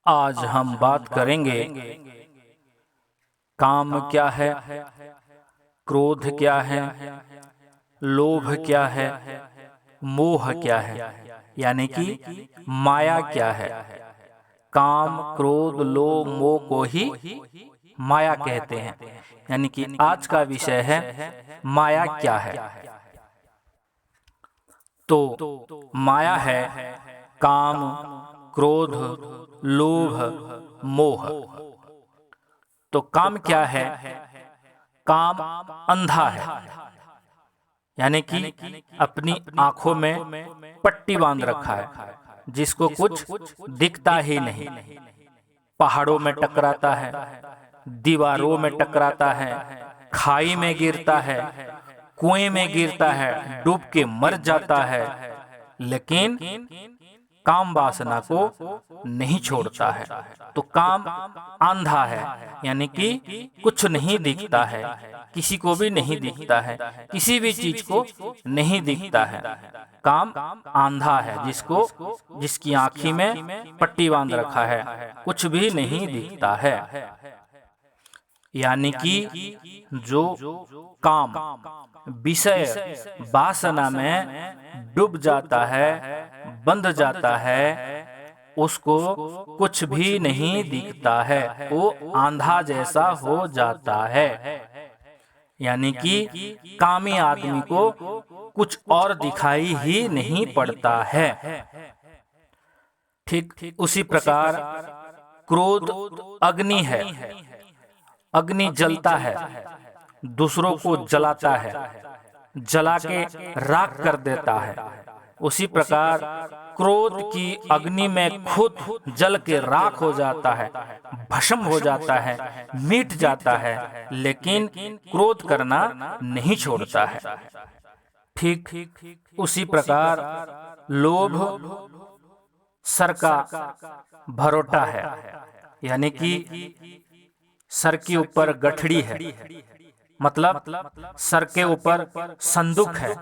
आज हम बात करेंगे काम क्या है, क्रोध क्या है, लोभ क्या है, मोह क्या है, यानी कि माया क्या है। काम, क्रोध, लोभ, मोह को ही माया कहते हैं। यानी कि आज का विषय है माया क्या है। तो माया है काम, क्रोध, लोभ, मोह। तो काम क्या है? काम अंधा है, यानी कि अपनी आंखों में पट्टी बांध रखा है, जिसको कुछ दिखता ही नहीं। पहाड़ों में टकराता है, दीवारों में टकराता है, खाई में गिरता है, कुएं में गिरता है, डूब के मर जाता है, लेकिन काम वासना को नहीं छोड़ता है। तो काम अंधा है, यानी कि कुछ नहीं दिखता है, किसी को भी नहीं दिखता है, किसी भी चीज को नहीं दिखता है। काम अंधा है, जिसकी आँखी में पट्टी बांध रखा है, कुछ भी नहीं दिखता है। यानी कि जो काम विषय वासना में डूब जाता है, बंध जाता है, उसको कुछ भी नहीं दिखता है, वो आंधा जैसा हो जाता है। यानी कि कामी आदमी को कुछ और दिखाई ही नहीं पड़ता है। ठीक उसी प्रकार क्रोध अग्नि है, अग्नि जलता है, दूसरों को जलाता है, जला के राख कर देता है। उसी प्रकार क्रोध की अग्नि में खुद जल के राख हो जाता है, भस्म हो जाता है, मिट जाता है, लेकिन क्रोध करना नहीं छोड़ता है। ठीक उसी प्रकार लोभ सर का भरोटा है, यानी कि सर के ऊपर गठड़ी है, मतलब सर के ऊपर संदूक है,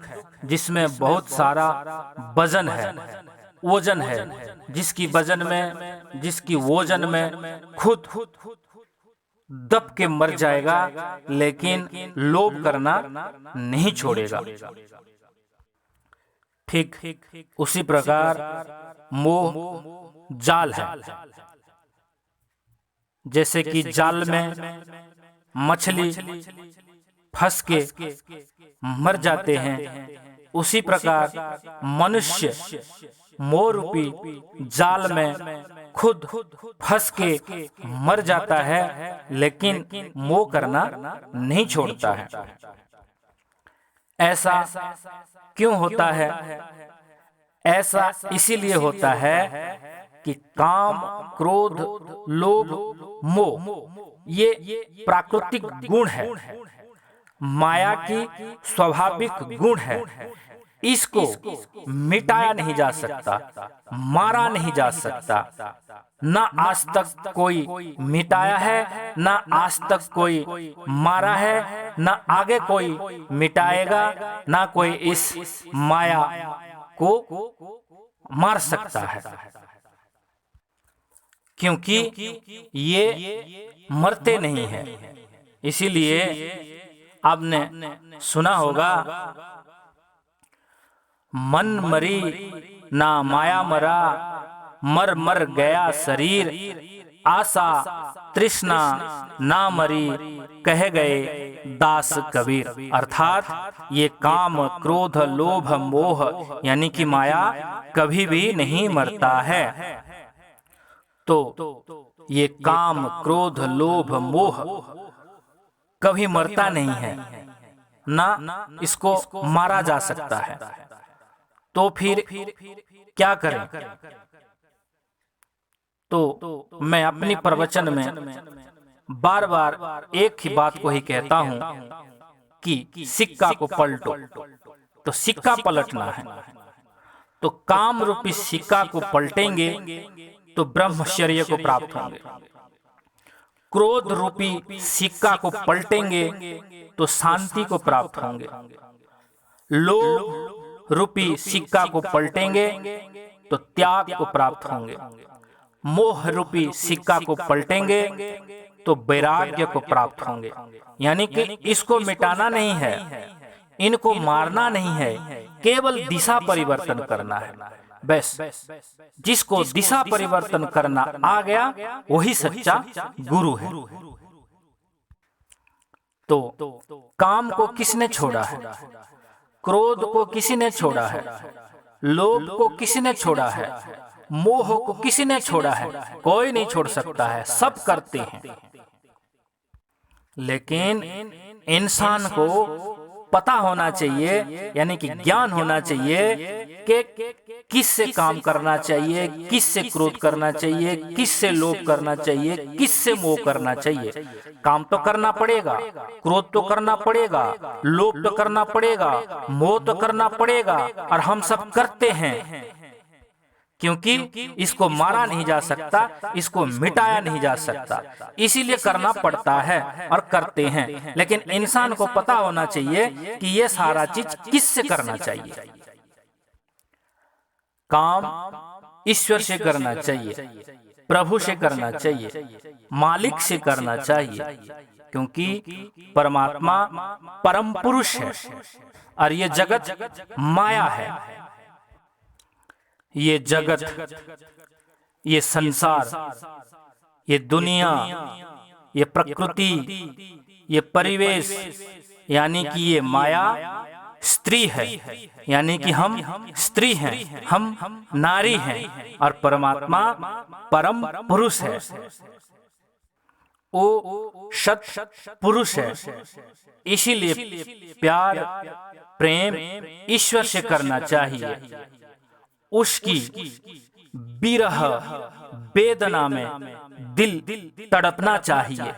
जिसमें बहुत सारा वजन है, वजन है, जिसकी वजन में खुद दब के मर जाएगा, लेकिन लोभ करना नहीं छोड़ेगा। ठीक उसी प्रकार मोह जाल है, जैसे कि जाल में मछली फंस के मर जाते हैं, उसी प्रकार मनुष्य मोह रूपी जाल में खुद फंस के मर जाता है, लेकिन मोह करना नहीं छोड़ता है। ऐसा क्यों होता है? ऐसा इसीलिए होता है कि काम, क्रोध, लोभ, मोह ये प्राकृतिक गुण है, माया की स्वाभाविक गुण है। इसको मिटाया नहीं जा सकता, मारा नहीं जा सकता। ना आज तक कोई मिटाया है, ना आज तक कोई मारा है, ना आगे कोई मिटाएगा, ना कोई इस माया को मार सकता है, क्योंकि ये मरते नहीं हैं। इसीलिए आपने सुना होगा, मन मरी ना माया मरा, मर मर गया शरीर, आशा तृष्णा ना मरी, कह गए दास कबीर। अर्थात ये काम, क्रोध, लोभ, मोह यानी कि माया कभी भी नहीं मरता है। तो ये काम, क्रोध, लोभ, मोह कभी मरता नहीं है, ना इसको मारा जा सकता है। तो फिर क्या करें? तो मैं अपनी प्रवचन में बार बार एक ही बात को ही कहता हूं कि सिक्का को पलटो। तो सिक्का पलटना है, तो काम रूपी सिक्का को पलटेंगे तो ब्रह्मचर्य को प्राप्त होंगे। क्रोध रूपी सिक्का को पलटेंगे तो शांति को प्राप्त होंगे। लोभ रूपी सिक्का को पलटेंगे तो त्याग को प्राप्त होंगे। मोह रूपी सिक्का को पलटेंगे तो वैराग्य को प्राप्त होंगे। यानी कि इसको मिटाना नहीं है, इनको मारना नहीं है, केवल दिशा परिवर्तन करना है बस। जिसको दिशा परिवर्तन करना आ गया वही सच्चा गुरु है। तो काम को किसने छोड़ा है? क्रोध को किसी ने छोड़ा है? लोभ को किसी ने छोड़ा है? मोह को किसी ने छोड़ा है? कोई नहीं छोड़ सकता है, सब करते हैं। लेकिन इंसान को पता होना चाहिए, यानी कि ज्ञान होना चाहिए कि किससे काम करना चाहिए, किससे क्रोध करना चाहिए, किससे लोभ करना चाहिए, किससे मोह करना चाहिए। काम तो करना पड़ेगा, क्रोध तो करना पड़ेगा, लोभ तो करना पड़ेगा, मोह तो करना पड़ेगा, और हम सब करते हैं। क्योंकि इसको मारा नहीं जा सकता, इसको मिटाया नहीं जा सकता, इसीलिए करना पड़ता है और करते हैं। लेकिन इंसान को पता होना चाहिए कि ये सारा चीज किससे करना चाहिए। काम ईश्वर से करना चाहिए, प्रभु से करना चाहिए, मालिक से करना चाहिए, क्योंकि परमात्मा परम पुरुष है और ये जगत माया है। ये जगत, ये संसार, ये दुनिया, ये प्रकृति, ये परिवेश, यानी कि ये माया स्त्री है, यानी कि हम स्त्री हैं, हम नारी हैं, और परमात्मा परम पुरुष है, वो सत पुरुष है। इसीलिए प्यार प्रेम ईश्वर से करना चाहिए। उसकी विरह वेदना में दिल तड़पना चाहिए,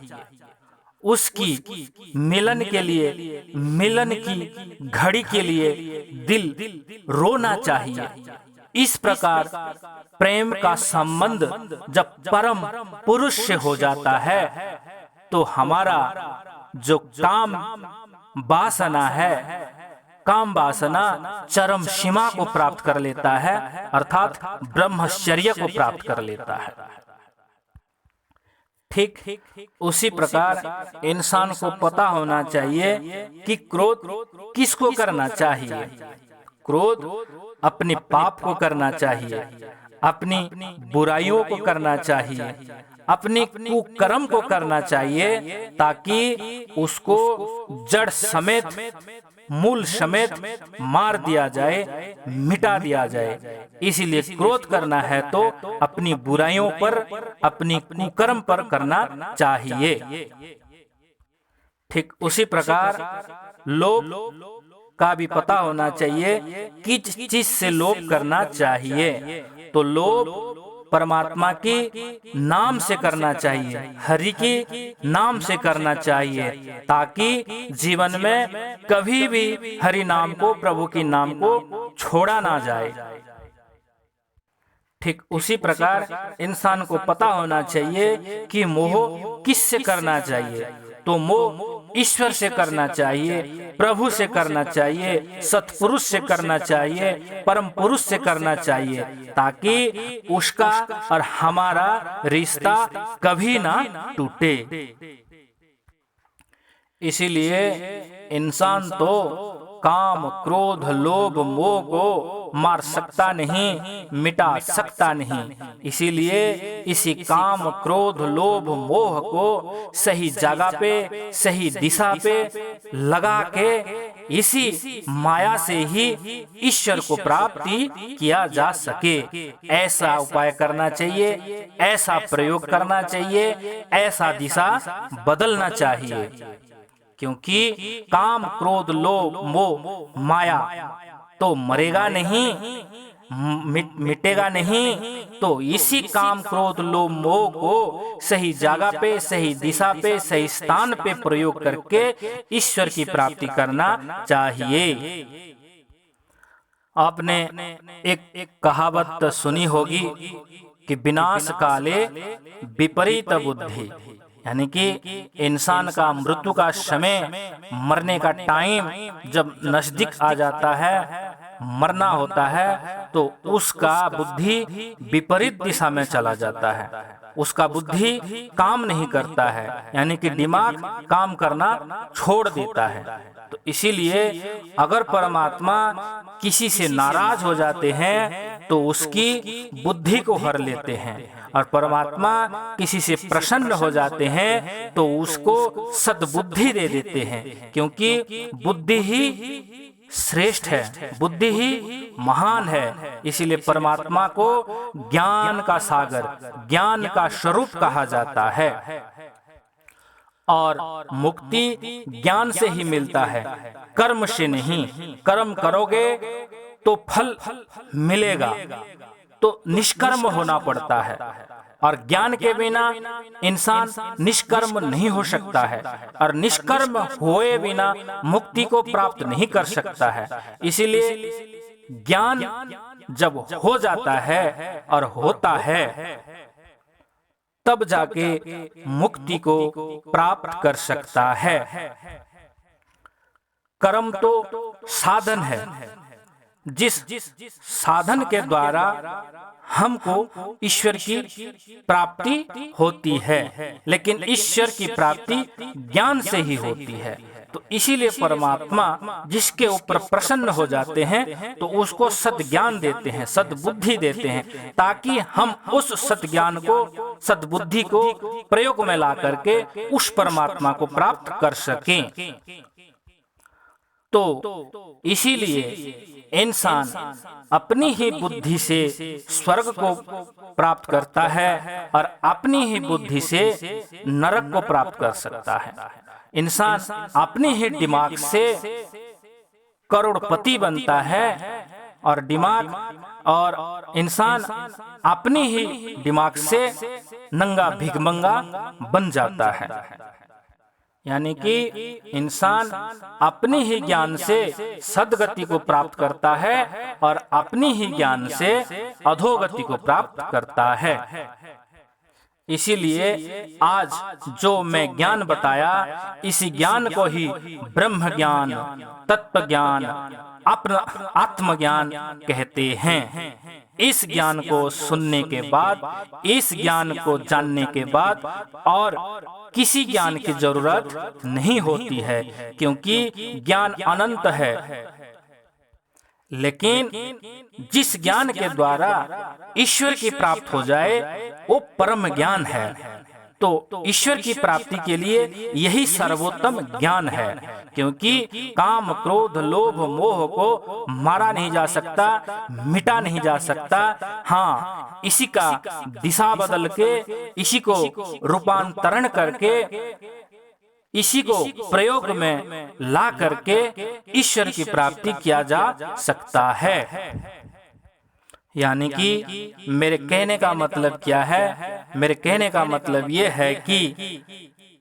उसकी मिलन के लिए, मिलन की घड़ी के लिए दिल रोना चाहिए। इस प्रकार प्रेम का संबंध जब परम पुरुष से हो जाता है तो हमारा जो काम वासना है, काम वासना चरम सीमा को प्राप्त कर लेता है, अर्थात ब्रह्मचर्य को प्राप्त कर लेता है। ठीक उसी प्रकार इंसान को पता होना चाहिए कि क्रोध किसको करना चाहिए। क्रोध अपने पाप को करना चाहिए, अपनी बुराइयों को करना चाहिए, अपने कुकर्म को करना चाहिए, ताकि उसको जड़ समेत, मूल समेत मार दिया जाए, मिटा दिया जाए। इसीलिए क्रोध करना है तो अपनी बुराइयों पर, अपनी कुकर्म पर करना चाहिए। ठीक उसी प्रकार लोभ का भी पता होना चाहिए किस चीज से लोभ करना चाहिए। तो लोभ परमात्मा की नाम से करना चाहिए, हरि की नाम से करना चाहिए, ताकि जीवन में कभी भी हरि नाम को, प्रभु की नाम को छोड़ा ना जाए। ठीक उसी प्रकार इंसान को पता होना चाहिए कि मोह किससे करना चाहिए। तो मोह ईश्वर से करना चाहिए, प्रभु से करना चाहिए, सतपुरुष से करना चाहिए, परम पुरुष से करना चाहिए, ताकि उसका और हमारा रिश्ता कभी ना टूटे। इसीलिए इंसान तो काम क्रोध लोभ मोह को मार सकता नहीं, मिटा सकता नहीं। इसीलिए इसी काम क्रोध लोभ मोह को सही जगह पे, सही दिशा पे लगा के इसी माया से ही ईश्वर को प्राप्ति किया जा सके, ऐसा उपाय करना चाहिए, ऐसा प्रयोग करना चाहिए, ऐसा दिशा बदलना चाहिए। क्योंकि काम क्रोध लोभ मोह माया तो मरेगा नहीं, मिटेगा नहीं। तो इसी काम क्रोध लोभ मोह को सही जगह पे, सही दिशा पे, सही स्थान पे प्रयोग करके ईश्वर की प्राप्ति करना चाहिए। आपने एक कहावत सुनी होगी कि विनाश काले विपरीत बुद्धि, यानी कि इंसान का मृत्यु का समय, मरने का टाइम जब नजदीक आ जाता है, मरना होता है तो उसका बुद्धि विपरीत दिशा में चला जाता है, उसका बुद्धि काम नहीं करता है, यानी कि दिमाग काम करना छोड़ देता है। तो इसीलिए अगर परमात्मा किसी से नाराज हो जाते हैं तो उसकी बुद्धि को हर लेते हैं, और परमात्मा किसी से प्रसन्न हो जाते हैं तो उसको सद्बुद्धि दे देते हैं, क्योंकि बुद्धि ही श्रेष्ठ है, बुद्धि ही महान है। इसीलिए परमात्मा को ज्ञान का सागर, ज्ञान का स्वरूप कहा जाता है। और मुक्ति ज्ञान से ही मिलता है, कर्म से नहीं। कर्म करोगे तो फल मिलेगा, तो निष्कर्म होना पड़ता है, और ज्ञान के बिना इंसान निष्कर्म नहीं हो सकता है, और निष्कर्म हुए बिना मुक्ति को प्राप्त नहीं कर सकता है। इसीलिए ज्ञान जब हो जाता है और होता है तब जाके मुक्ति को प्राप्त कर सकता है। कर्म तो साधन है, जिस साधन के द्वारा हमको ईश्वर की प्राप्ति होती है, लेकिन ईश्वर की प्राप्ति ज्ञान से ही होती है। तो इसीलिए परमात्मा जिसके ऊपर प्रसन्न हो जाते हैं तो उसको सद्ज्ञान देते हैं, सद्बुद्धि देते हैं, ताकि हम उस सद्ज्ञान को, सद्बुद्धि को प्रयोग में ला करके उस परमात्मा को प्राप्त कर सकें। तो इसीलिए इंसान अपनी ही बुद्धि से स्वर्ग को प्राप्त करता है और अपनी ही बुद्धि से नरक को प्राप्त कर सकता है। इंसान अपने ही दिमाग से करोड़पति बनता है, और इंसान अपने ही दिमाग से नंगा भिखमंगा बन जाता है। यानी कि इंसान अपने ही ज्ञान से सद्गति को प्राप्त करता है और अपनी ही ज्ञान से अधोगति को प्राप्त करता है। इसीलिए आज जो मैं ज्ञान बताया, इसी ज्ञान को ही ब्रह्म ज्ञान, तत्व ज्ञान, आत्मज्ञान कहते हैं। इस ज्ञान को सुनने के बाद, इस ज्ञान को जानने के बाद और किसी ज्ञान की जरूरत नहीं होती है, क्योंकि ज्ञान अनंत है। लेकिन जिस ज्ञान के द्वारा ईश्वर की प्राप्ति हो जाए वो परम ज्ञान है। तो ईश्वर की प्राप्ति के लिए यही सर्वोत्तम ज्ञान है, क्योंकि काम, क्रोध, लोभ, मोह को मारा नहीं जा सकता, मिटा नहीं जा सकता। हाँ, इसी का दिशा बदल के, इसी को रूपांतरण करके, इसी को प्रयोग में ला करके ईश्वर की प्राप्ति किया जा सकता है। यानी कि मेरे कहने का मतलब क्या है? मेरे कहने का मतलब ये है कि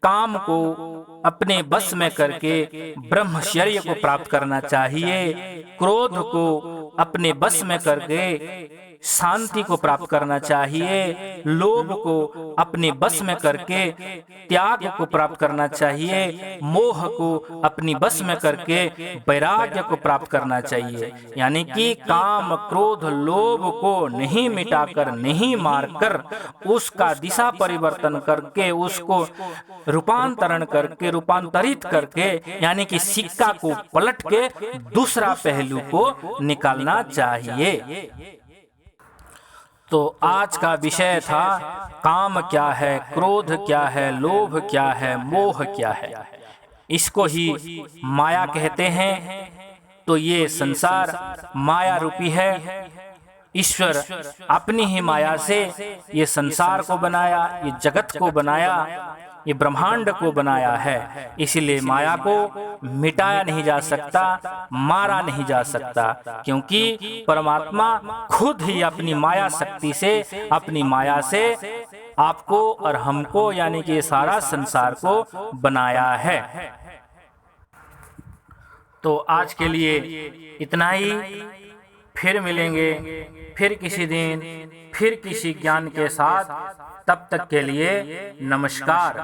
काम को अपने बस में करके ब्रह्मचर्य को प्राप्त करना चाहिए, क्रोध को अपने बस में करके शांति को प्राप्त करना चाहिए, लोभ को अपने बस में करके त्याग को प्राप्त करना चाहिए, मोह को अपनी बस में करके वैराग्य को प्राप्त करना चाहिए। यानी कि काम, क्रोध, लोभ को नहीं मिटाकर, नहीं मारकर, उसका दिशा परिवर्तन करके, उसको रूपांतरण करके, रूपांतरित करके, यानी कि सिक्का को पलट के दूसरा पहलू को निकालना चाहिए। तो आज का विषय था काम क्या है, क्रोध क्या है, लोभ क्या है, मोह क्या है। इसको ही माया कहते हैं। तो ये संसार माया रूपी है। ईश्वर अपनी ही माया से ये संसार को बनाया, ये जगत को बनाया, ये ब्रह्मांड को बनाया है। इसीलिए माया को मिटाया नहीं जा सकता, मारा नहीं जा सकता, क्योंकि परमात्मा खुद ही अपनी माया शक्ति से, अपनी माया से आपको और हमको, यानी कि सारा संसार को बनाया है। तो आज के लिए इतना ही। फिर मिलेंगे, फिर किसी दिन, फिर किसी ज्ञान के साथ। तब तक के लिए नमस्कार।